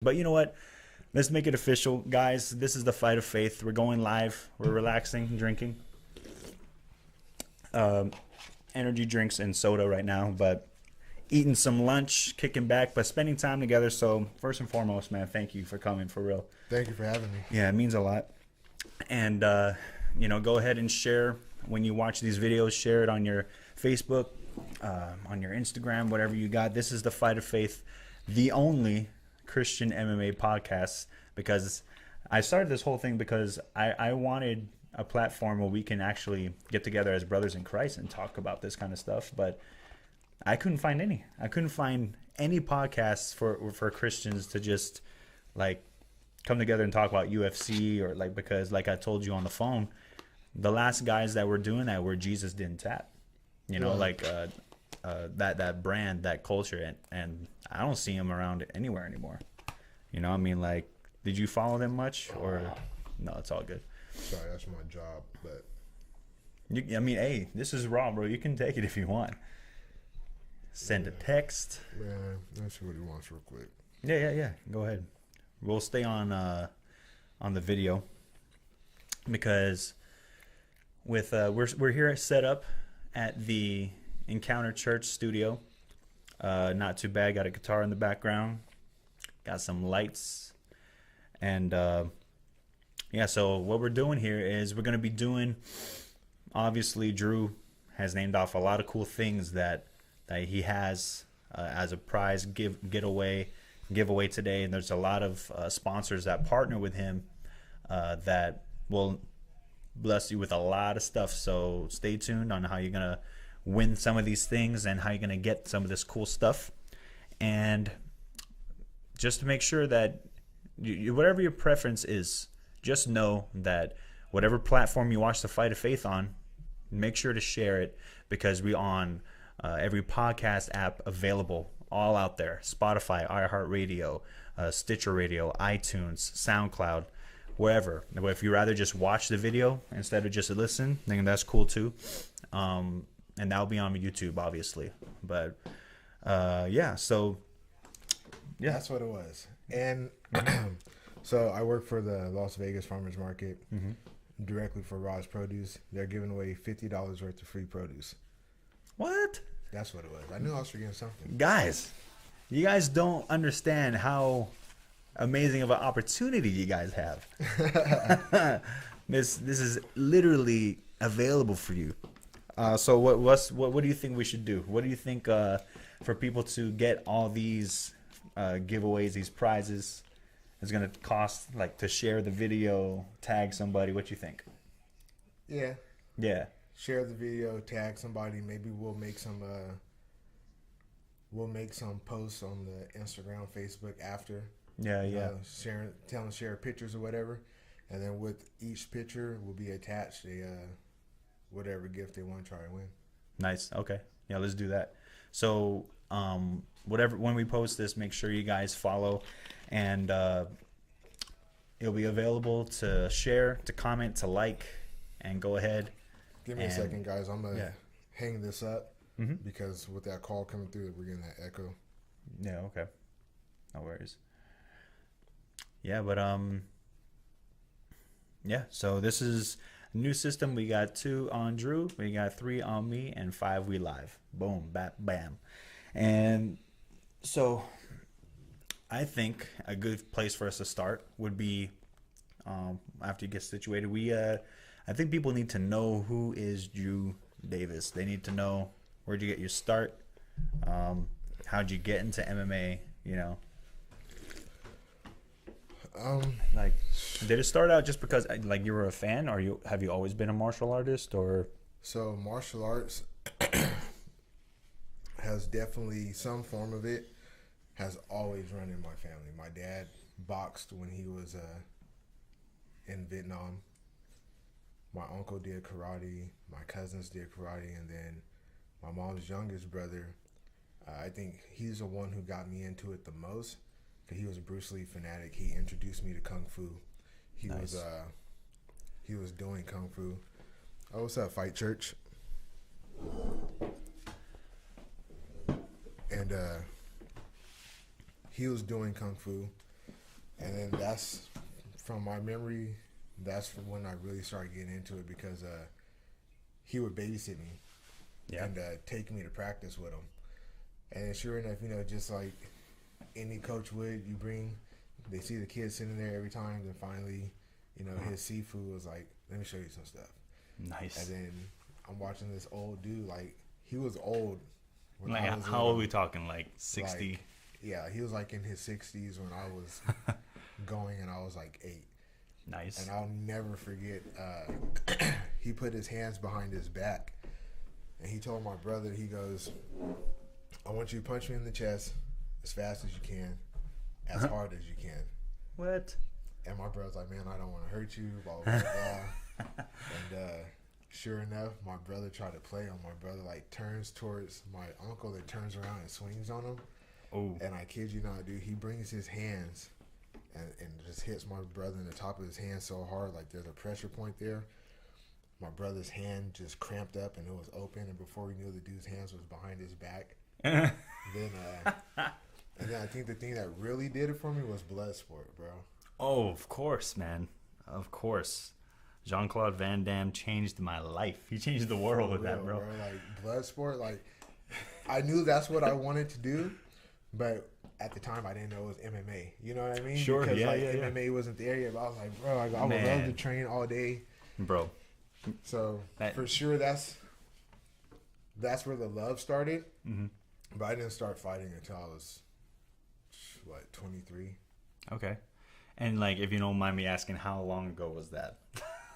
But you know what? Let's make it official, guys. This is the Fight of Faith. We're going live. We're relaxing, drinking energy drinks and soda right now, but eating some lunch, kicking back, but spending time together. So first and foremost, man, thank you for coming, for real. Thank you for having me. Yeah, it means a lot. And, go ahead and share when you watch these videos. Share it on your Facebook, on your Instagram, whatever you got. This is the Fight of Faith, the only Christian MMA podcast, because I started this whole thing because I wanted a platform where we can actually get together as brothers in Christ and talk about this kind of stuff, but I couldn't find any. I couldn't find any podcasts for Christians to just like come together and talk about UFC or because like I told you on the phone, the last guys that were doing that were Jesus didn't tap, that brand, that culture, and I don't see them around anywhere anymore. Did you follow them much or no? It's all good. Sorry, that's my job, but hey, this is raw, bro. You can take it if you want. Send a text. Man, let's see what he wants real quick. Yeah. Go ahead. We'll stay on the video because with we're here set up at the Encounter Church studio. Not too bad. Got a guitar in the background. Got some lights, and so what we're doing here is we're gonna be doing. Obviously, Dru has named off a lot of cool things that he has as a prize giveaway today, and there's a lot of sponsors that partner with him that will bless you with a lot of stuff. So stay tuned on how you're gonna win some of these things and how you're gonna get some of this cool stuff. And just to make sure that whatever your preference is, just know that whatever platform you watch the Fight of Faith on, make sure to share it, because we're on every podcast app available, all out there: Spotify, iHeart Radio, Stitcher Radio, iTunes, SoundCloud, wherever. If you rather just watch the video instead of just listen, then that's cool too. And that'll be on YouTube, obviously. But that's what it was. And so I work for the Las Vegas Farmers Market, directly for Raw's Produce. They're giving away $50 worth of free produce. What? That's what it was. I knew I was forgetting something. Guys, you guys don't understand how amazing of an opportunity you guys have. This is literally available for you. So what do you think we should do? What do you think for people to get all these giveaways, these prizes? It's gonna cost, to share the video, tag somebody. What you think? Yeah. Share the video, tag somebody. Maybe we'll make some posts on the Instagram, Facebook after. Yeah. Share pictures or whatever, and then with each picture will be attached whatever gift they want to try to win. Nice. Okay. Yeah, let's do that. So when we post this, make sure you guys follow, and it'll be available to share, to comment, to like, and go ahead. Give me a second, guys. I'm gonna hang this up because with that call coming through, we're getting that echo. Yeah. Okay. No worries. Yeah, but so this is a new system. We got 2 on Dru, we got 3 on me, and 5 we live. Boom, bam. And so I think a good place for us to start would be after you get situated. I think people need to know who is Dru Davis. They need to know, where'd you get your start? How'd you get into MMA? Did it start out just because you were a fan, or have you always been a martial artist, or? So martial arts has definitely, some form of it has always run in my family. My dad boxed when he was in Vietnam. My uncle did karate. My cousins did karate, and then my mom's youngest brother, I think he's the one who got me into it the most. He was a Bruce Lee fanatic. He introduced me to Kung Fu. He was doing Kung Fu. Oh, what's up, Fight Church? And he was doing Kung Fu. And then that's, from my memory, that's when I really started getting into it, because he would babysit me and take me to practice with him. And sure enough, just like any coach would, they see the kids sitting there every time, and finally, his seafood was like, let me show you some stuff. Nice. And then I'm watching this old dude, like, he was old. Like, how old are we talking? Like 60? Like, yeah, he was like in his 60s when I was going, and I was like 8. Nice. And I'll never forget, he put his hands behind his back, and he told my brother, he goes, I want you to punch me in the chest as fast as you can, as hard as you can. What? And my brother's like, man, I don't want to hurt you, blah, blah, blah. And sure enough, my brother tried to play him. My brother, like, turns towards my uncle that turns around and swings on him. Oh. And I kid you not, dude, he brings his hands and just hits my brother in the top of his hand so hard, like there's a pressure point there. My brother's hand just cramped up and it was open, and before we knew, the dude's hands was behind his back. And then I think the thing that really did it for me was Bloodsport, bro. Oh, of course, man. Of course. Jean-Claude Van Damme changed my life. He changed the world with that, bro. Like, Bloodsport, like, I knew that's what I wanted to do, but at the time I didn't know it was MMA. You know what I mean? Sure, because, yeah, MMA wasn't there yet, but I was like, bro, I would love to train all day. Bro. So, for sure, that's where the love started. Mm-hmm. But I didn't start fighting until I was, 23? Okay. And, like, if you don't mind me asking, how long ago was that?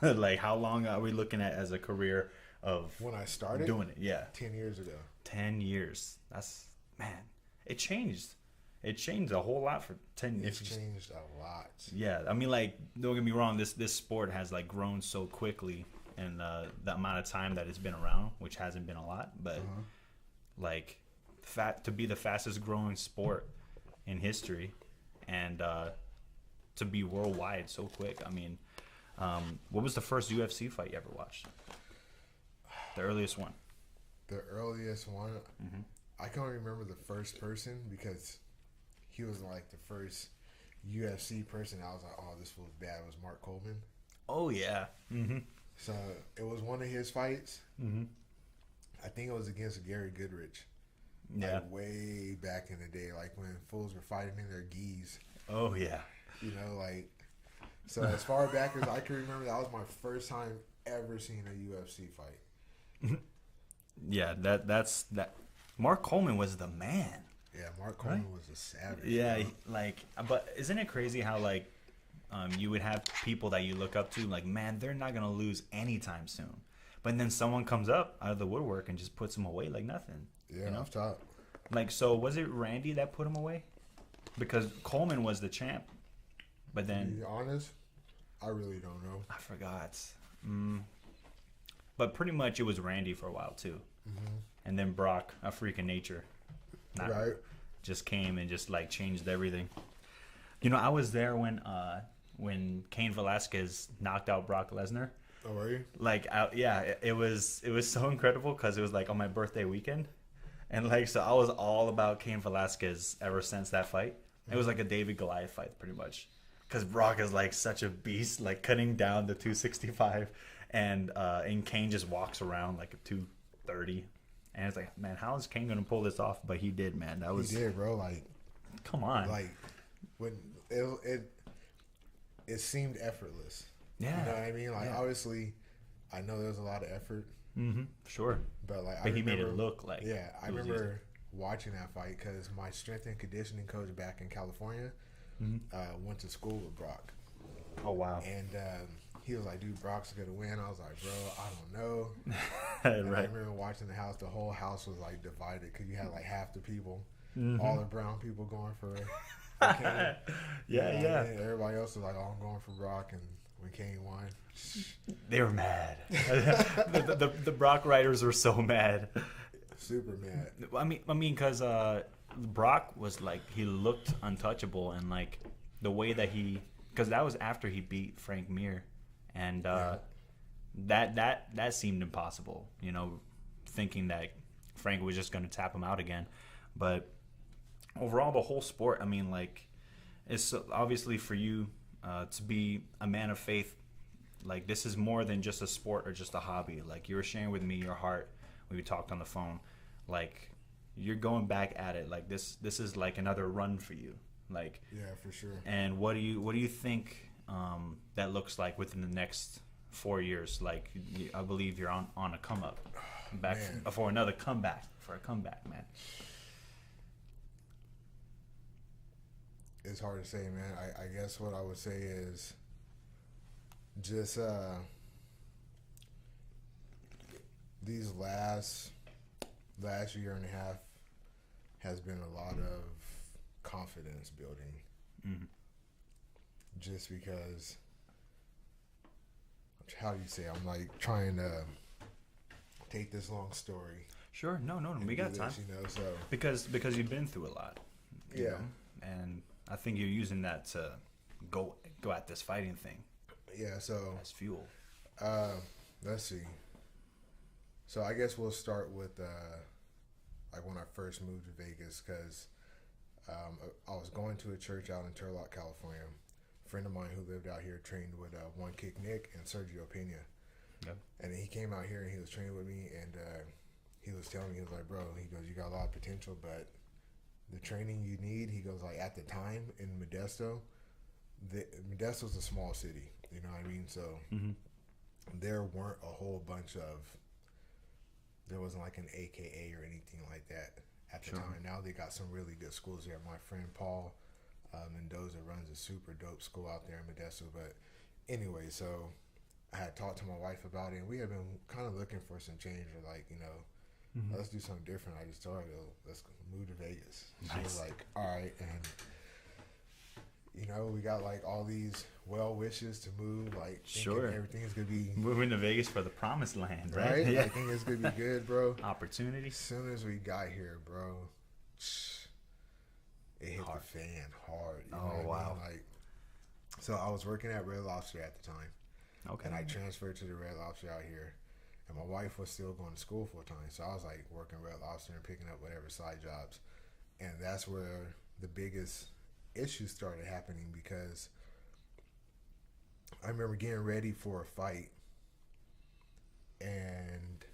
Like, how long are we looking at as a career of when I started doing it? Yeah. 10 years ago. 10 years. That's, man, it changed. It changed a whole lot for 10 years. It's changed a lot. Yeah. I mean, like, don't get me wrong. This sport has, like, grown so quickly in the amount of time that it's been around, which hasn't been a lot. But, like, to be the fastest growing sport in history and to be worldwide so quick. I mean, what was the first UFC fight you ever watched? The earliest one. The earliest one? I can't remember the first person because he was like the first UFC person. I was like, oh, this was bad. It was Mark Coleman. Oh, yeah. Mm-hmm. So it was one of his fights. Mm-hmm. I think it was against Gary Goodrich. Yeah. Like way back in the day, like when fools were fighting in their gis. Oh, yeah. Like, so as far back as I can remember, that was my first time ever seeing a UFC fight. Yeah, that's that. Mark Coleman was the man. Yeah, Mark Coleman was a savage. Yeah, but isn't it crazy how, like, you would have people that you look up to, like, man, they're not going to lose anytime soon. But then someone comes up out of the woodwork and just puts them away like nothing. Yeah, off top. Like, so was it Randy that put him away? Because Coleman was the champ. But then, to be honest, I really don't know. I forgot. But pretty much it was Randy for a while too. Mm-hmm. And then Brock, a freak of nature, just came and just, like, changed everything. I was there when Cain Velasquez knocked out Brock Lesnar. Oh, were you? Like, it was so incredible because it was, like, on my birthday weekend. And, like, so I was all about Cain Velasquez ever since that fight. It was like a David Goliath fight, pretty much. Because Brock is, like, such a beast, like, cutting down the 265. And Cain just walks around like a 230. And it's like, man, how is Cain going to pull this off? But he did, man. He did, bro. Like, come on. Like, when it seemed effortless. Yeah. You know what I mean? Like, obviously, I know there was a lot of effort. Mm-hmm. Sure. But, like, he made it look like. Yeah, I remember watching that fight because my strength and conditioning coach back in California went to school with Brock. Oh, wow. And he was like, dude, Brock's going to win. I was like, bro, I don't know. And I remember watching the house. The whole house was, like, divided because you had, like, half the people, all the brown people going for Cain. Yeah. And everybody else was like, oh, I'm going for Brock. And when Cain won, they were mad. the Brock writers were so mad. Super mad. I mean, because Brock was, like, he looked untouchable, and, like, the way that because that was after he beat Frank Mir, and that seemed impossible. Thinking that Frank was just going to tap him out again, but overall, the whole sport. I mean, like, it's so, obviously for you to be a man of faith. Like, this is more than just a sport or just a hobby. Like, you were sharing with me your heart when we talked on the phone. Like, you're going back at it. Like, this is like another run for you. Like, yeah, for sure. And what do you think that looks like within the next 4 years? Like, I believe you're on a come up, back for another comeback, man. It's hard to say, man. I guess what I would say is just these last year and a half has been a lot of confidence building. Mm-hmm. Just because, how do you say, I'm like trying to take this long story. Sure, no, we got time. You know, so because you've been through a lot. You know? And I think you're using that to go at this fighting thing. Yeah, so as fuel. Let's see. So I guess we'll start with like when I first moved to Vegas, because I was going to a church out in Turlock, California. A friend of mine who lived out here trained with One Kick Nick and Sergio Pena. Yep. And he came out here and he was training with me, and he was telling me, he was like, bro, he goes, you got a lot of potential, but the training you need, he goes, like, at the time in Modesto, Modesto's a small city, you know what I mean? So there weren't a whole bunch of, there wasn't like an AKA or anything like that at the time. Now they got some really good schools there. My friend Paul Mendoza runs a super dope school out there in Modesto. But anyway, so I had talked to my wife about it, and we had been kind of looking for some change, or like, you know, let's do something different. I just told her, let's move to Vegas. Nice. She was like, all right. And, you know, we got like all these well wishes to move. Like, everything is going to be. Moving to Vegas for the promised land, right? Right? Yeah. I think it's going to be good, bro. Opportunity. As soon as we got here, bro, it hit the fan hard. You know what I mean? Like, so I was working at Red Lobster at the time. Okay. And I transferred to the Red Lobster out here. And my wife was still going to school full time. So I was like working Red Lobster and picking up whatever side jobs. And that's where the biggest issues started happening, because I remember getting ready for a fight and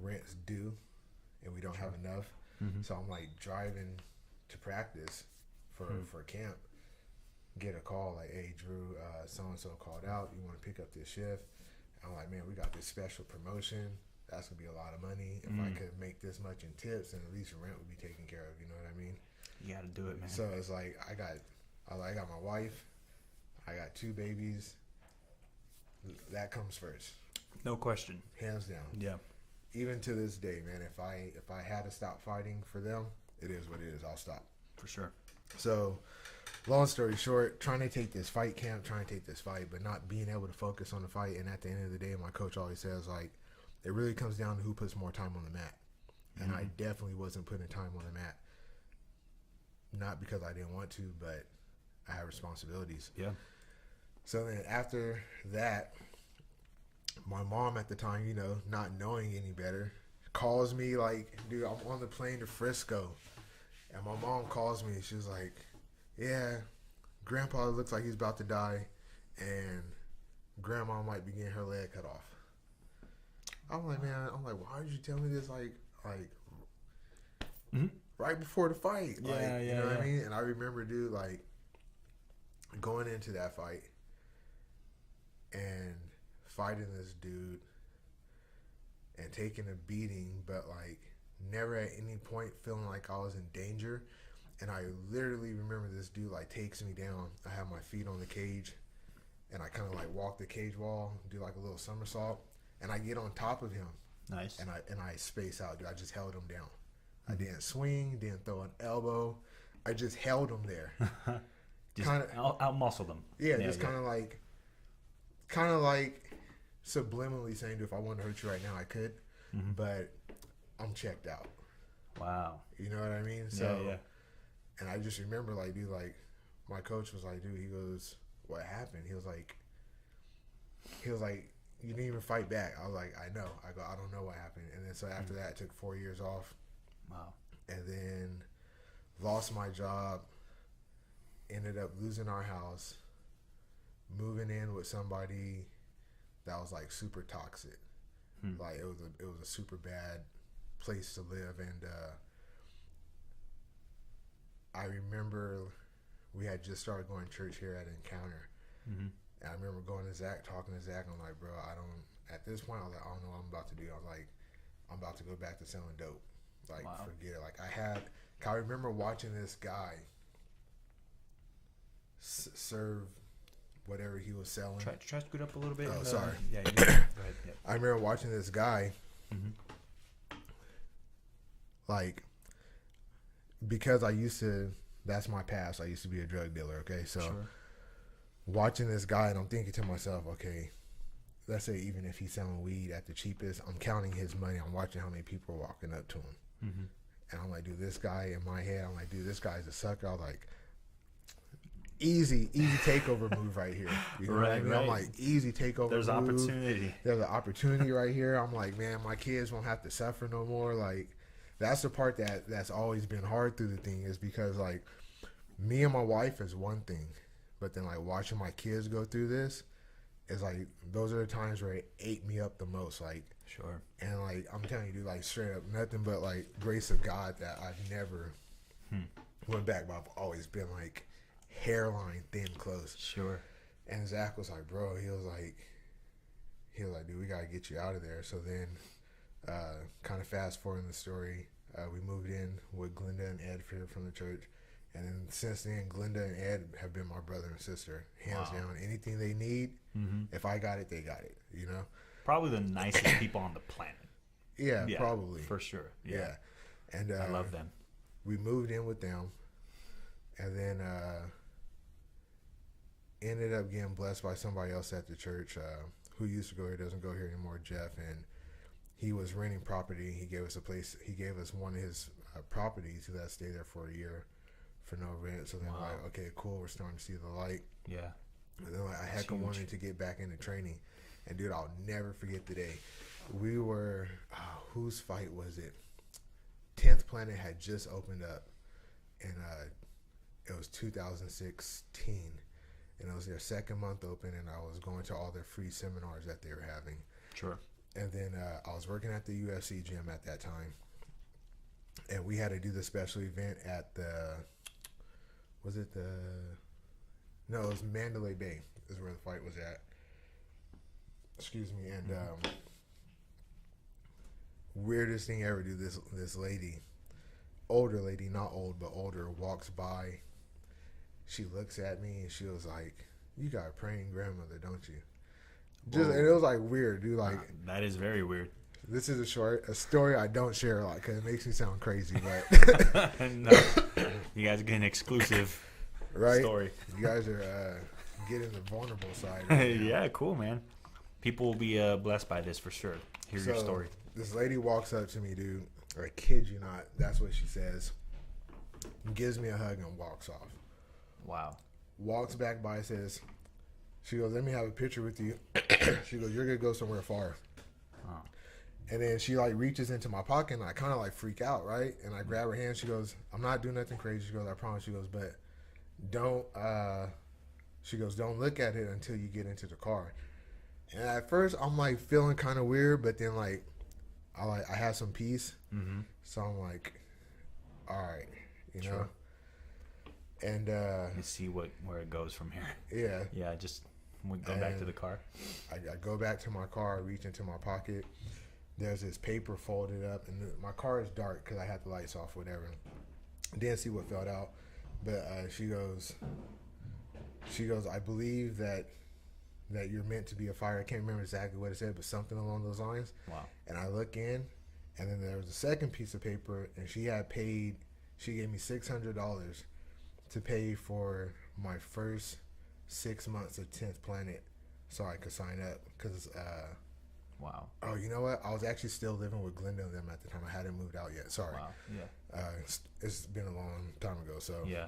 rent's due and we don't have enough. So I'm like driving to practice for camp, get a call like, hey, Drew, so-and-so called out. You want to pick up this shift? I'm like, man, we got this special promotion. That's going to be a lot of money. If I could make this much in tips, then at least rent would be taken care of. You know what I mean? You got to do it, man. So it's like, I got my wife. I got 2 babies. That comes first. No question. Hands down. Yeah. Even to this day, man, if I had to stop fighting for them, it is what it is. I'll stop. For sure. So, long story short, trying to take this fight camp, but not being able to focus on the fight. And at the end of the day, my coach always says, like, it really comes down to who puts more time on the mat. And I definitely wasn't putting time on the mat. Not because I didn't want to, but I had responsibilities. Yeah. So then after that, my mom at the time, you know, not knowing any better, calls me like, dude, I'm on the plane to Frisco. And my mom calls me. She was like, yeah, Grandpa looks like he's about to die, and Grandma might be getting her leg cut off. I'm like, man, why did you tell me this like right before the fight? Yeah, like, you know what I mean? And I remember, dude, like going into that fight and fighting this dude and taking a beating, but like never at any point feeling like I was in danger. And I literally remember this dude like takes me down. I have my feet on the cage, and I kind of like walk the cage wall, do like a little somersault, and I get on top of him. Nice. And I space out, dude. I just held him down. I didn't swing, didn't throw an elbow. I just held him there. Just out muscled him. Yeah, just kind of like subliminally saying, dude, if I wanted to hurt you right now, I could, but I'm checked out. Wow. You know what I mean? So, yeah. And I just remember, like, dude, like, my coach was like, dude, he goes, what happened? He was like, you didn't even fight back. I was like, I know. I go, I don't know what happened. And then so after that, I took 4 years off. Wow. And then lost my job ended up losing our house, moving in with somebody that was like super toxic. Like it was a super bad place to live. And I remember we had just started going to church here at Encounter. And I remember going to Zach, talking to Zach. I'm like, bro, at this point, I was like, I don't know what I'm about to do. I was like, I'm about to go back to selling dope. Like, forget it. Like, I remember watching this guy serve whatever he was selling. Try to scoot up a little bit. Oh, sorry. Yeah, go ahead. Yeah. I remember watching this guy, like, because that's my past. I used to be a drug dealer, okay? So, watching this guy, and I'm thinking to myself, okay, let's say even if he's selling weed at the cheapest, I'm counting his money. I'm watching how many people are walking up to him. And I'm like, dude, this guy, in my head, I'm like, dude, this guy's a sucker. I was like, easy takeover move right here. You know what I mean? I'm like, easy takeover There's move. opportunity. There's an opportunity right here. I'm like, man, my kids won't have to suffer no more. Like, that's the part that's always been hard through the thing, is because, like, me and my wife is one thing, but then, like, watching my kids go through this is, like, those are the times where it ate me up the most. Like, and, like, I'm telling you, dude, like, straight up, nothing but, like, grace of God that I've never went back, but I've always been, like, hairline thin close. And Zach was like, bro, he was like, dude, we gotta get you out of there. So then, kind of fast forwarding the story, we moved in with Glenda and Ed from the church, and then since then, Glenda and Ed have been my brother and sister, hands down. Anything they need, if I got it, they got it. You know, probably the nicest people on the planet. Yeah, probably for sure. Yeah. And I love them. We moved in with them, and then ended up getting blessed by somebody else at the church who used to go here, doesn't go here anymore, Jeff, and he was renting property. He gave us a place. He gave us one of his properties. He let us stay there for a year for no rent. So then, like, okay, cool, we're starting to see the light. Yeah. And then, like, I heck of wanted to get back into training. And, dude, I'll never forget the day. We were, whose fight was it? 10th Planet had just opened up. And it was 2016. And it was their second month open. And I was going to all their free seminars that they were having. And then I was working at the UFC gym at that time. And we had to do the special event at it was Mandalay Bay is where the fight was at. Excuse me. And weirdest thing ever, dude, this lady, older lady, not old, but older, walks by. She looks at me and she was like, you got a praying grandmother, don't you? And it was like weird, dude. Like, that is very weird. This is a story I don't share a lot because it makes me sound crazy, but no, you guys get an exclusive story. You guys are getting the vulnerable side. Right now. Yeah, cool, man. People will be blessed by this for sure. Hear your story. This lady walks up to me, dude. I kid you not. That's what she says. Gives me a hug and walks off. Wow. Walks back by, says, she goes, let me have a picture with you. She goes, you're going to go somewhere far. Oh. And then she, like, reaches into my pocket, and I kind of, like, freak out, right? And I grab her hand. She goes, I'm not doing nothing crazy. She goes, I promise. She goes, but don't look at it until you get into the car. And at first, I'm, like, feeling kind of weird, but then, like, I have some peace. Mm-hmm. So I'm like, all right, you know? And let's see where it goes from here. Yeah. Yeah, just go back to the car. I go back to my car, reach into my pocket. There's this paper folded up, and my car is dark because I had the lights off, whatever. Didn't see what fell out, but she goes, I believe that you're meant to be a fighter. I can't remember exactly what it said, but something along those lines. Wow. And I look in, and then there was a second piece of paper, and she gave me $600 to pay for my first 6 months of 10th Planet so I could sign up. Because, wow. Oh, you know what? I was actually still living with Glenda and them at the time. I hadn't moved out yet. Sorry. Wow. Yeah. It's been a long time ago. So yeah.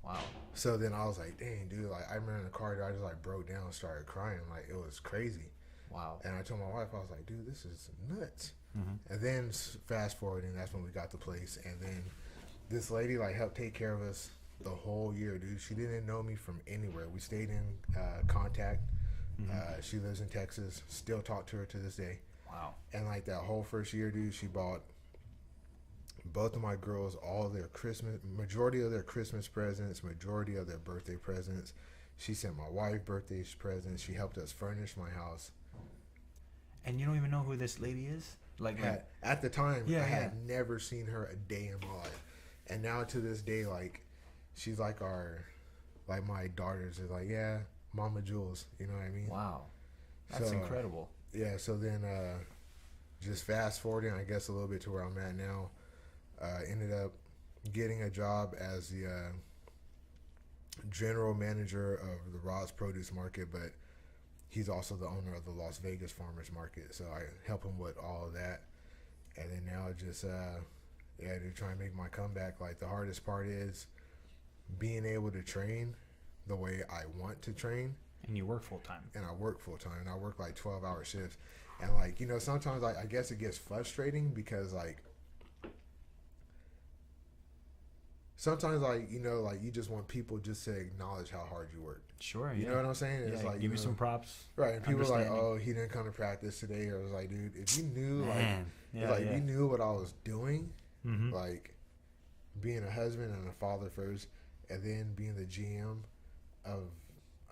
Wow. So then I was like, dang, dude. Like, I remember in the car, I just, like, broke down and started crying. Like, it was crazy. Wow. And I told my wife, I was like, dude, this is nuts. Mm-hmm. And then fast forwarding, that's when we got the place. And then this lady, like, helped take care of us the whole year, dude. She didn't know me from anywhere. We stayed in contact. She lives in Texas. Still talk to her to this day. Wow. And like that whole first year, dude, she bought both of my girls all their majority of their Christmas presents, majority of their birthday presents. She sent my wife birthday presents. She helped us furnish my house. And you don't even know who this lady is? Like at the time, I had never seen her a day in my life. And now to this day, like, she's like my daughters are like, yeah, Mama Jules. You know what I mean? Wow. That's incredible. Yeah, so then just fast forwarding, I guess, a little bit to where I'm at now. Ended up getting a job as the general manager of the Ross Produce Market, but he's also the owner of the Las Vegas Farmers Market, so I help him with all of that. And then now just to try and make my comeback. Like, the hardest part is being able to train the way I want to train. And you work full time. And I work full time. And I work like 12-hour shifts. And like, you know, sometimes I guess it gets frustrating because like sometimes like, you know, like you just want people just to acknowledge how hard you work. Sure. You know what I'm saying? It's like, give you some props. Right. And people are like, oh, he didn't come to practice today. Or I was like, dude, if you knew if you knew what I was doing, like being a husband and a father first, and then being the GM of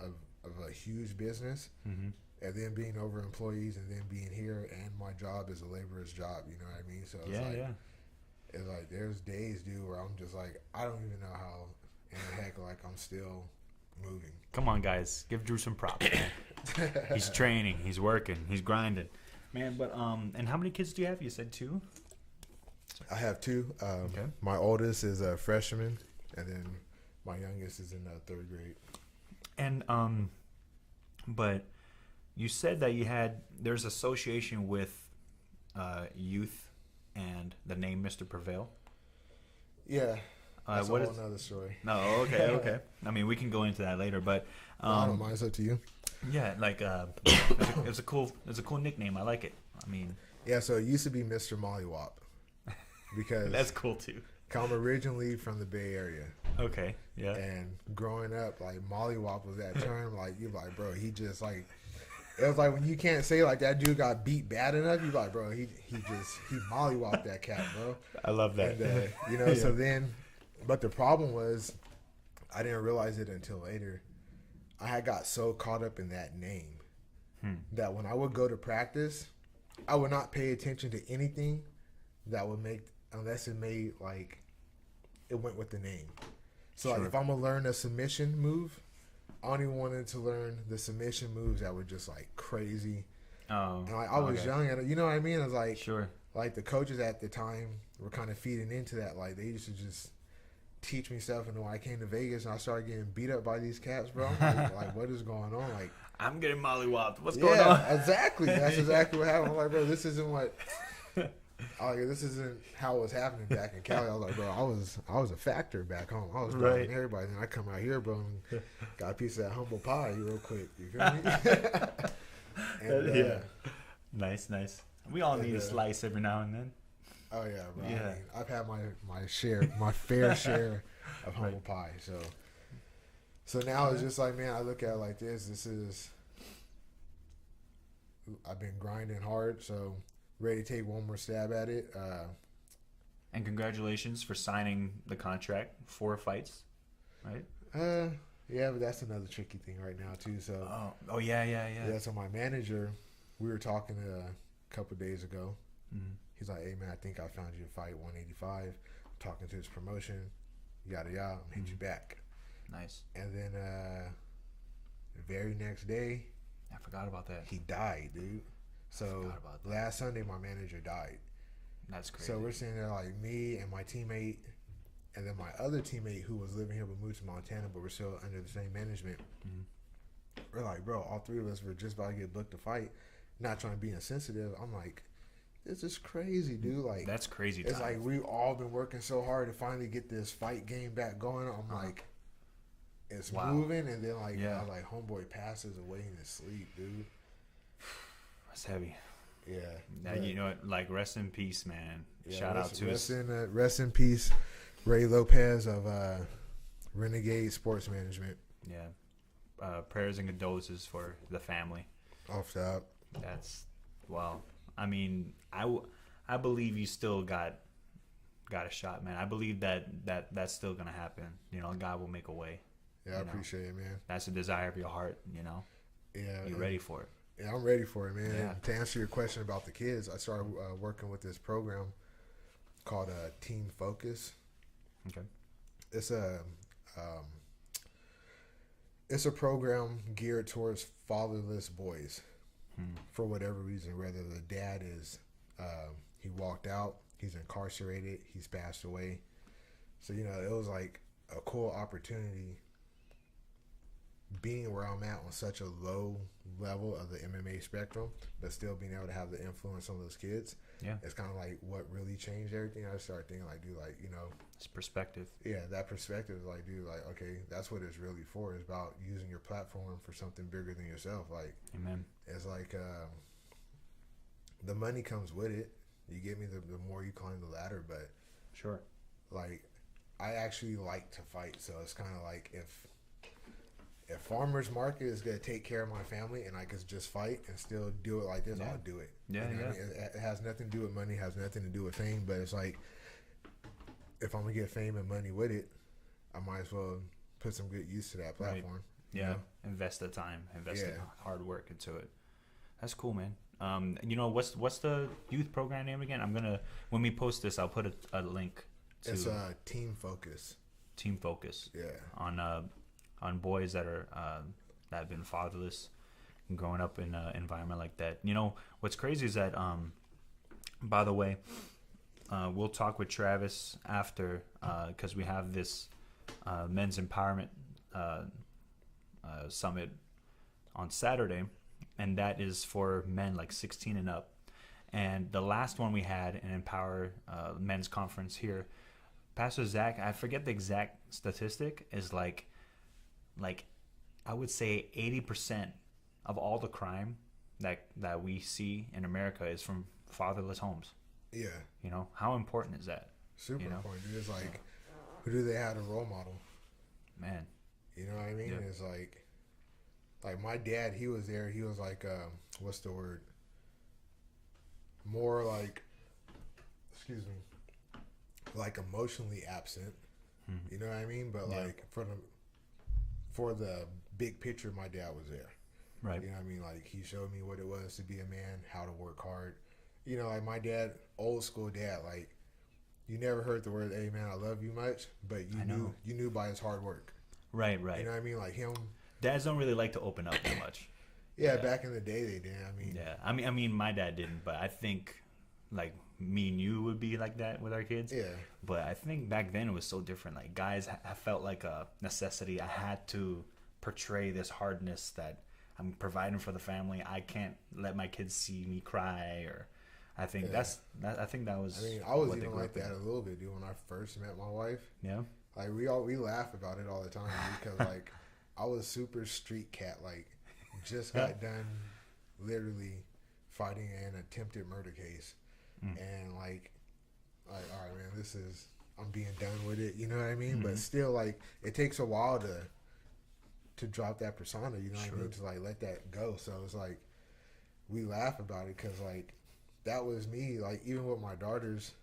a huge business, and then being over employees, and then being here, and my job is a laborer's job. You know what I mean? So it's like there's days, dude, where I'm just like, I don't even know how in the heck like I'm still moving. Come on, guys, give Drew some props. Man. He's training, he's working, he's grinding, man. But and how many kids do you have? You said 2. I have 2. Okay. My oldest is a freshman, and then my youngest is in 3rd grade. And but you said that there's association with youth and the name Mr. Prevail. Yeah, that's a whole nother story. No, okay. I mean, we can go into that later, but I don't mind. It's up to you. Yeah, like it's a cool nickname. I like it. I mean, yeah. So it used to be Mr. Mollywop because that's cool too. I'm originally from the Bay Area. Okay, yeah. And growing up, like, Mollywop was that term. Like, you like, bro, he just, like, it was like when you can't say, like, that dude got beat bad enough, you like, bro, he mollywopped that cat, bro. I love that. And, you know, so then, but the problem was, I didn't realize it until later. I had got so caught up in that name that when I would go to practice, I would not pay attention to anything that would make, unless it made, like, it went with the name. So like, if I'm gonna learn a submission move, I only wanted to learn the submission moves that were just like crazy. Oh, and like, I was young, and you know what I mean. I was like, like the coaches at the time were kind of feeding into that. Like, they used to just teach me stuff, and when I came to Vegas and I started getting beat up by these cats, bro, I'm like, what is going on? Like, I'm getting mollywopped. What's going on? Exactly. That's exactly what happened. I'm like, bro, this isn't what. This isn't how it was happening back in Cali. I was like, bro, I was a factor back home. I was driving everybody. And I come out here, bro, and got a piece of that humble pie real quick. You feel me? And, Nice. We all need a slice every now and then. Oh yeah, bro. Yeah. I mean, I've had my fair share of humble pie. So now it's just like, man, I look at it like this. I've been grinding hard, so ready to take one more stab at it. And congratulations for signing the contract, 4 fights, right? Yeah, but that's another tricky thing right now too. So yeah. So my manager, we were talking a couple days ago. He's like, "Hey man, I think I found you a fight, 185." I'm talking to his promotion, yada yada. I'm hit you back. Nice. And then the very next day, I forgot about that. He died, dude. So last Sunday, my manager died. That's crazy. So we're sitting there like me and my teammate, and then my other teammate who was living here but moved to Montana, but we're still under the same management. We're like, bro, all 3 of us were just about to get booked to fight. Not trying to be insensitive. I'm like, this is crazy, dude. Like, that's crazy. It's like we've all been working so hard to finally get this fight game back going. I'm like, it's moving, and then like, I like homeboy passes away in his sleep, dude. That's heavy. Yeah. Now you know what? Like, rest in peace, man. Yeah, Shout out to us. Rest in peace, Ray Lopez of Renegade Sports Management. Yeah. Prayers and condolences for the family. Off top. That's wow. I mean, I believe you still got a shot, man. I believe that's still gonna happen. You know, God will make a way. Yeah, I appreciate it, man. That's the desire of your heart. You know. Yeah. You ready for it? Yeah, I'm ready for it, man. Yeah. To answer your question about the kids, I started working with this program called Team Focus. Okay. It's a program geared towards fatherless boys for whatever reason. Whether the dad is he walked out, he's incarcerated, he's passed away. So it was like a cool opportunity being where I'm at on such a low level of the MMA spectrum, but still being able to have the influence on those kids. Yeah. It's kind of like what really changed everything. I started thinking like, dude, like, it's perspective. Yeah, that perspective is like, dude, like, okay, that's what it's really for. It's about using your platform for something bigger than yourself. Like, amen. It's like the money comes with it. You get me, the more you climb the ladder, but sure. Like, I actually like to fight, so it's kind of like if farmers market is gonna take care of my family and I could just fight and still do it like this, I'll do it. Yeah, you know what I mean? It has nothing to do with money, has nothing to do with fame, but it's like if I'm gonna get fame and money with it, I might as well put some good use to that platform. Right. Yeah, invest the time, invest the hard work into it. That's cool, man. What's the youth program name again? I'm gonna, when we post this, I'll put a link to. It's Team Focus. Team Focus. Yeah. On boys that have been fatherless and growing up in an environment like that. What's crazy is that, by the way, we'll talk with Travis after, because we have this men's empowerment summit on Saturday, and that is for men like 16 and up. And the last one we had, an Empower men's conference here, Pastor Zach, I forget the exact statistic, is like I would say 80% of all the crime that we see in America is from fatherless homes. Yeah. How important is that? Super important. It's like, who do they have a role model? Man. You know what I mean? Yeah. It's like my dad, he was there. He was like, what's the word? More like, excuse me, like emotionally absent. You know what I mean? But like for the big picture, my dad was there. Right. You know what I mean? Like, he showed me what it was to be a man, how to work hard. Like my dad, old school dad, like, you never heard the word, hey man, I love you much, but you knew by his hard work. Right. You know what I mean? Like him. Dads don't really like to open up that much. Yeah, back in the day they did. I mean my dad didn't, but I think like me and you would be like that with our kids. Yeah. But I think back then it was so different. Like, guys, I felt like a necessity. I had to portray this hardness that I'm providing for the family. I can't let my kids see me cry, or I think I think that was. I was even like that a little bit, dude. When I first met my wife. Yeah. Like we laugh about it all the time because like I was super street cat. Like, just got done literally fighting an attempted murder case. And like, all right, man, I'm being done with it. You know what I mean? But still, like, it takes a while to drop that persona. You know what I mean? To like let that go. So it's like we laugh about it because like that was me. Like, even with my daughters.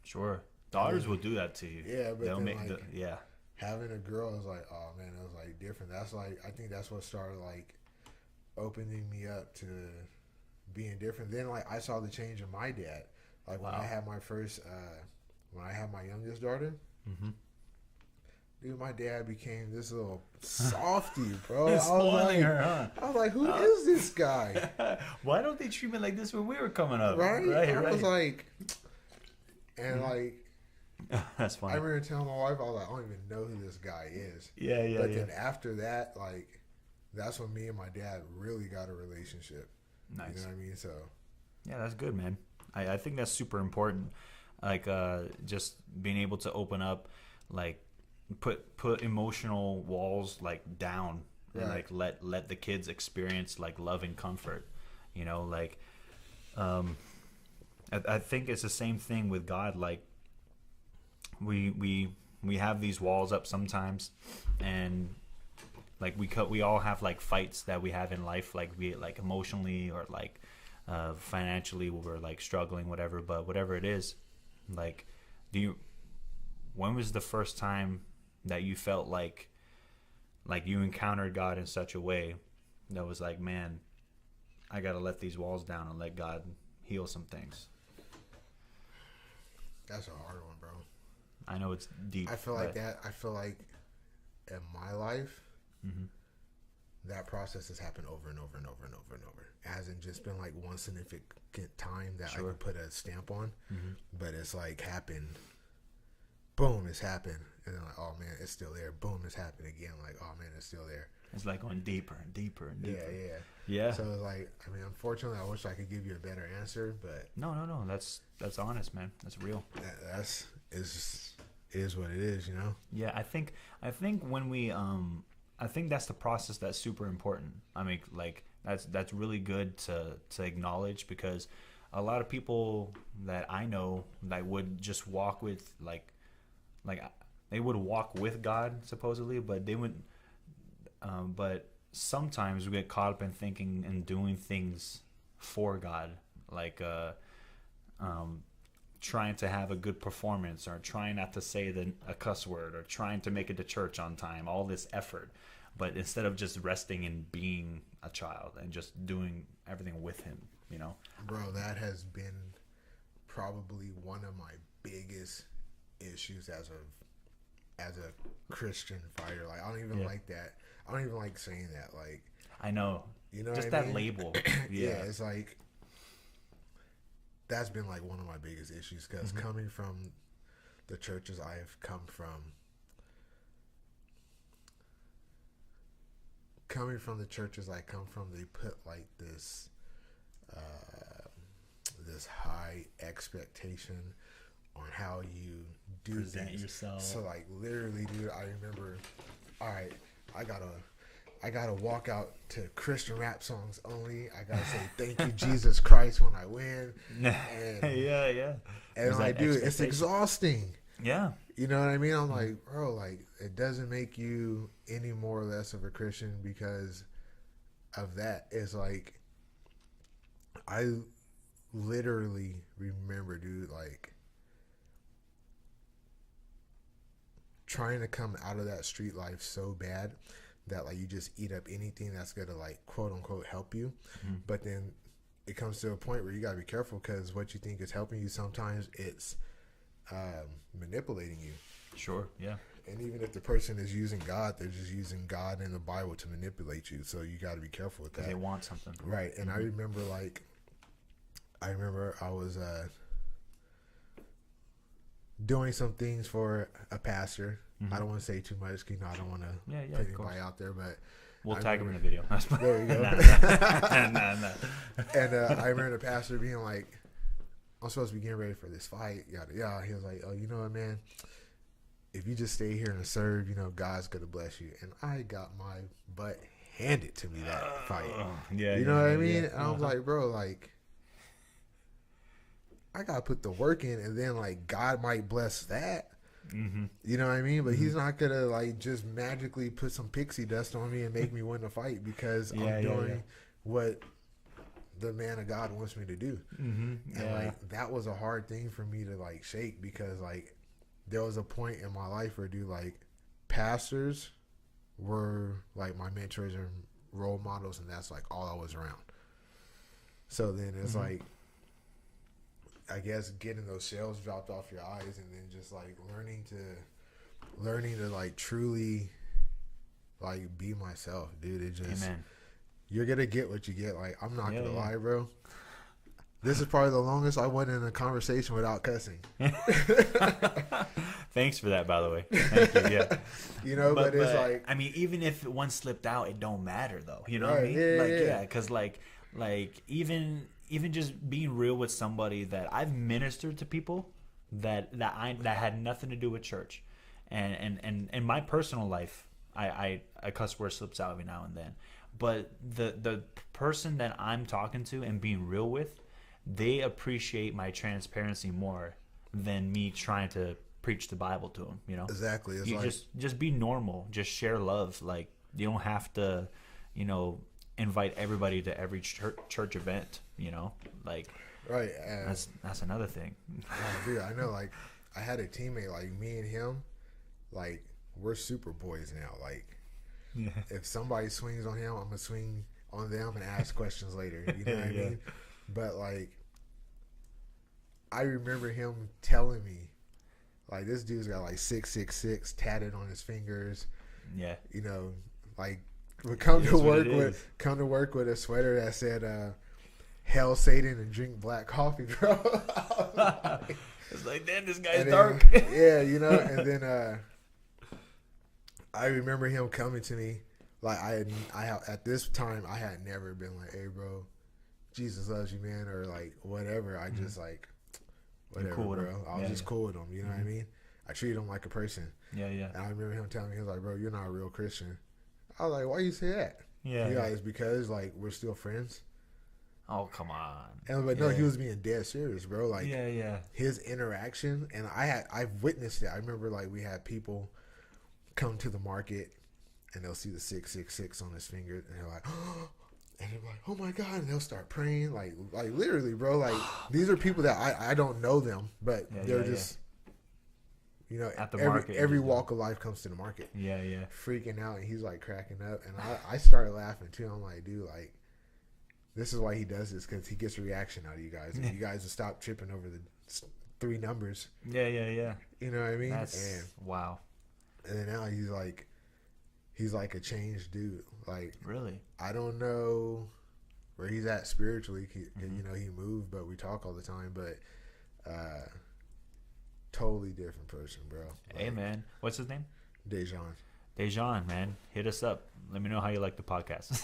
Sure, daughters will do that to you. Yeah, but they'll then, make like, having a girl is like, oh man, it was like different. That's like, I think that's what started like opening me up to being different. Then like I saw the change in my dad. Like, when I had my first, when I had my youngest daughter, dude, my dad became this little softy, bro. He's spoiling her, huh? I was like, who is this guy? Why don't they treat me like this when we were coming up? Right? I was like, and like, that's funny. I remember telling my wife, I was like, I don't even know who this guy is. Yeah. But then after that, like, that's when me and my dad really got a relationship. Nice. You know what I mean? So. Yeah, that's good, man. I think that's super important. Like, just being able to open up, like, put emotional walls like down, and like let the kids experience like love and comfort. Like, I think it's the same thing with God. Like, we we have these walls up sometimes, and like we all have like fights that we have in life, like be it like emotionally or like financially, we're like struggling, whatever. But whatever it is, like, when was the first time that you felt like you encountered God in such a way that was like, man, I gotta let these walls down and let God heal some things? That's a hard one, bro. I know it's deep. I feel like in my life, that process has happened over and over and over and over and over. It hasn't just been like one significant time that I can put a stamp on, but it's like happened. Boom, it's happened. And then like, oh man, it's still there. Boom, it's happened again. Like, oh man, it's still there. It's like going deeper and deeper and deeper. Yeah. So like, I mean, unfortunately, I wish I could give you a better answer, but no. That's honest, man. That's real. That's is what it is, you know. Yeah, I think when we I think that's the process that's super important. I mean, like that's really good to acknowledge, because a lot of people that I know that would just walk with like they would walk with God supposedly, but they would but sometimes we get caught up in thinking and doing things for God, like trying to have a good performance, or trying not to say a cuss word, or trying to make it to church on time, all this effort. But instead of just resting in being a child and just doing everything with him, you know? Bro, that has been probably one of my biggest issues as a Christian fighter. Like, I don't even like that. I don't even like saying that. Like, I know. You know just what I that mean? label. Yeah, it's like, that's been like one of my biggest issues, because coming from the churches I've come from, they put like this this high expectation on how you do present things. yourself. So like, literally, dude, I remember, all right, I gotta walk out to Christian rap songs only. I gotta say thank you Jesus Christ when I win. And, yeah. And I do. It's exhausting. Yeah. You know what I mean? I'm like, bro, like, it doesn't make you any more or less of a Christian because of that. It's like, I literally remember, dude, like, trying to come out of that street life so bad that like you just eat up anything that's gonna like quote unquote help you, but then it comes to a point where you gotta be careful, because what you think is helping you, sometimes it's manipulating you. Sure. Yeah. And even if the person is using God, they're just using God and the Bible to manipulate you. So you got to be careful with that. They want something, right? And I remember I was doing some things for a pastor. I don't want to say too much, you know, I don't want to put anybody out there, but we'll tag him in the video. There you go. Nah. And I remember the pastor being like, I'm supposed to be getting ready for this fight, yada yada. He was like, oh, you know what, man? If you just stay here and serve, you know, God's gonna bless you. And I got my butt handed to me that fight. You know what I mean? And I was like, bro, like, I gotta put the work in, and then like God might bless that. You know what I mean? But he's not gonna like just magically put some pixie dust on me and make me win the fight because I'm doing what the man of God wants me to do. And like, that was a hard thing for me to like shake, because like there was a point in my life where, dude, like, pastors were like my mentors and role models, and that's like all I was around. So then it's like, I guess getting those shells dropped off your eyes, and then just like learning to like truly like be myself, dude. It just, you're gonna get what you get. Like, I'm not gonna lie, bro. This is probably the longest I went in a conversation without cussing. Thanks for that, by the way. Thank you. Yeah. You know, but it's like, I mean, even if one slipped out, it don't matter though. You know what I mean? Because like even just being real with somebody, that I've ministered to people that had nothing to do with church, and in my personal life, I cuss word slips out every now and then, but the person that I'm talking to and being real with, they appreciate my transparency more than me trying to preach the Bible to them, you know? Exactly. It's you like, just be normal. Just share love. Like, you don't have to, you know, invite everybody to every church event, you know? Like, right. That's another thing. Dude, I know, like, I had a teammate, like, me and him, like, we're super boys now. Like, if somebody swings on him, I'm going to swing on them and ask questions later. You know what I mean? But, like, I remember him telling me, like, this dude's got, like, 666 tatted on his fingers. Yeah. You know, like, would come to work with a sweater that said, "Hell Satan and drink black coffee," bro. It's like, damn, this guy's dark. Yeah, you know. And then I remember him coming to me, like, I at this time I had never been like, "Hey, bro, Jesus loves you, man," or like whatever. I just like, whatever, cool bro. I was just cool with him. You know what I mean? I treated him like a person. Yeah. And I remember him telling me, he was like, "Bro, you're not a real Christian." I was like, "Why you say that?" Yeah. It's because, like, we're still friends. Oh, come on. But no, he was being dead serious, bro. Like, his interaction, and I've witnessed it. I remember, like, we had people come to the market, and they'll see the 666 on his finger, and they're like, oh, and they're like, "Oh my God," and they'll start praying, like literally, bro. Like, these are people that I don't know them, but they're just. You know, at the market, every walk of life comes to the market. Yeah. Freaking out, and he's like cracking up, and I started laughing too. I'm like, dude, like, this is why he does this, because he gets a reaction out of you guys. If you guys will stop tripping over the 3 numbers. Yeah. You know what I mean? Wow. And then now he's like a changed dude. Like, really, I don't know where he's at spiritually. You know, he moved, but we talk all the time. But totally different person, bro. Like, hey, man, what's his name? Dejan, man, hit us up. Let me know how you like the podcast.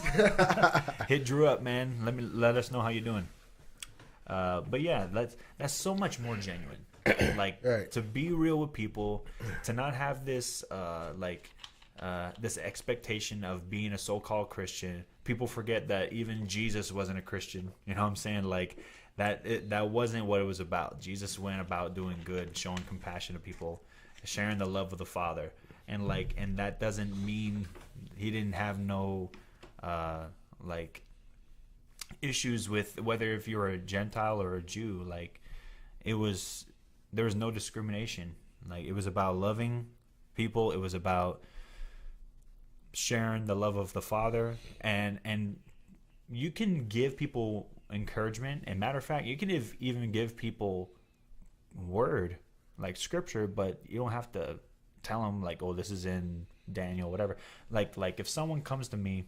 Hit Dru up, man. Let us know how you're doing. But yeah, that's so much more genuine. Like, to be real with people, to not have this this expectation of being a so-called Christian. People forget that even Jesus wasn't a Christian. You know what I'm saying? Like, that wasn't what it was about. Jesus went about doing good, showing compassion to people, sharing the love of the Father. And that doesn't mean he didn't have no issues with whether if you're a Gentile or a Jew. Like, there was no discrimination. Like, it was about loving people. It was about sharing the love of the Father, and you can give people encouragement. And matter of fact, you can even give people word, like scripture, but you don't have to tell them like, "Oh, this is in Daniel," whatever. Like if someone comes to me,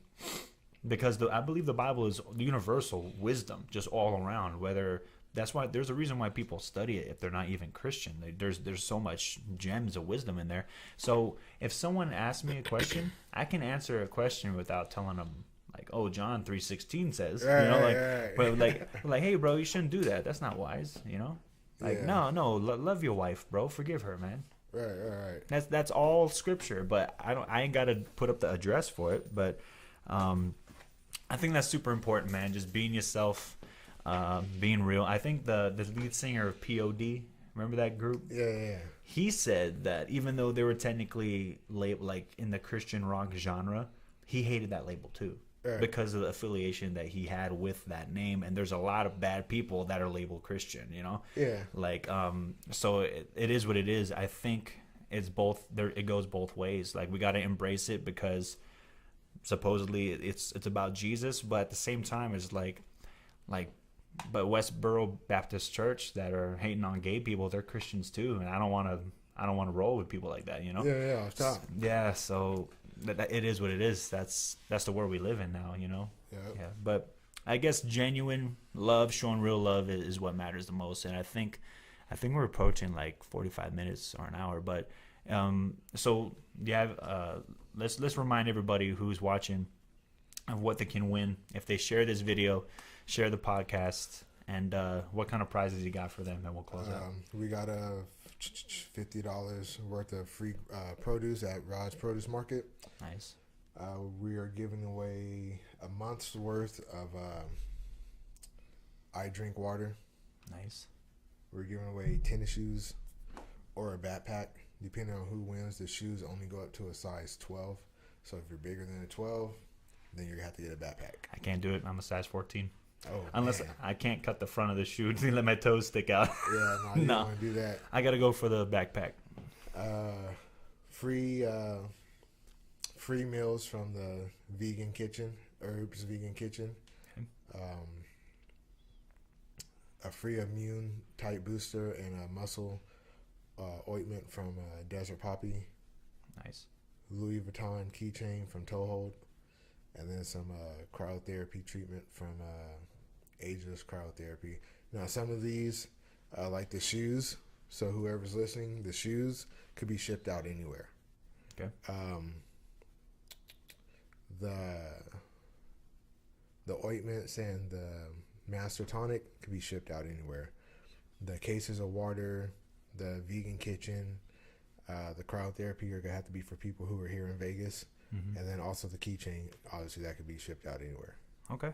because I believe the Bible is universal wisdom, just all around. That's why there's a reason why people study it if they're not even Christian. There's so much gems of wisdom in there. So if someone asks me a question, I can answer a question without telling them like, "Oh, John 3:16 says," but like, "Hey, bro, you shouldn't do that. That's not wise," you know. Like, no, love your wife, bro. Forgive her, man. Right. That's all scripture, but I ain't got to put up the address for it. But I think that's super important, man. Just being yourself, being real. I think the lead singer of POD, remember that group? Yeah. He said that even though they were technically like in the Christian rock genre, he hated that label too. Right. Because of the affiliation that he had with that name. And there's a lot of bad people that are labeled Christian, you know? Yeah. Like, so it is what it is. I think it's both there. It goes both ways. Like, we got to embrace it because supposedly it's about Jesus, but at the same time it's like, but Westboro Baptist Church that are hating on gay people, they're Christians too. And I don't want to roll with people like that, you know? Yeah. Stop. Yeah. So, it is what it is. That's the world we live in now, you know. Yeah. But I guess genuine love, showing real love, is what matters the most. And I think we're approaching like 45 minutes or an hour. But so yeah, let's remind everybody who's watching of what they can win if they share this video, share the podcast, and what kind of prizes you got for them, and we'll close out. We got $50 worth of free produce at Rod's Produce Market. Nice. We are giving away a month's worth of I Drink Water. Nice. We're giving away tennis shoes, or a backpack. Depending on who wins, the shoes only go up to a size 12. So if you're bigger than a 12, then you're going to have to get a backpack. I can't do it. I'm a size 14. Oh, Unless man. I can't cut the front of the shoe and let my toes stick out. Yeah, no, you don't want to do that. I got to go for the backpack. Free meals from the vegan kitchen, Herbs Vegan Kitchen. Okay. A free immune type booster and a muscle ointment from Desert Poppy. Nice. Louis Vuitton keychain from Toehold. And then some cryotherapy treatment from Ageless Cryotherapy. Now, some of these, like the shoes, so whoever's listening, the shoes could be shipped out anywhere. Okay. The ointments and the Master Tonic could be shipped out anywhere. The cases of water, the vegan kitchen, the cryotherapy are going to have to be for people who are here in Vegas. Mm-hmm. And then also the keychain, obviously that could be shipped out anywhere. Okay.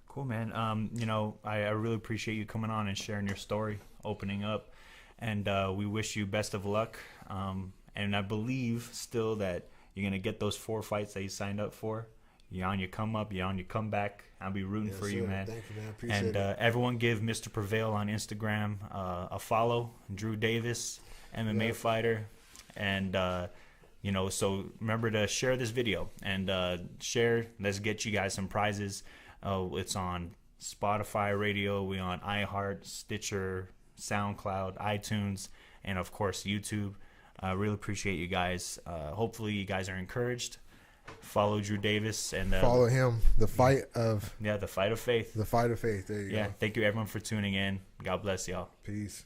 Cool, man. I really appreciate you coming on and sharing your story, opening up. And we wish you best of luck. And I believe still that you're going to get those 4 fights that you signed up for. You're on your come up. You're on your comeback. I'll be rooting for you, man. Thank you, man. Appreciate it. And everyone give Mr. Prevail on Instagram a follow. Dru Davis, MMA fighter. And, so remember to share this video and share. Let's get you guys some prizes. It's on Spotify radio. We're on iHeart, Stitcher, SoundCloud, iTunes, and, of course, YouTube. I really appreciate you guys. Hopefully you guys are encouraged. Follow Dru Davis and follow him. The Fight of Faith. The Fight of Faith. There you go. Thank you everyone for tuning in. God bless y'all. Peace.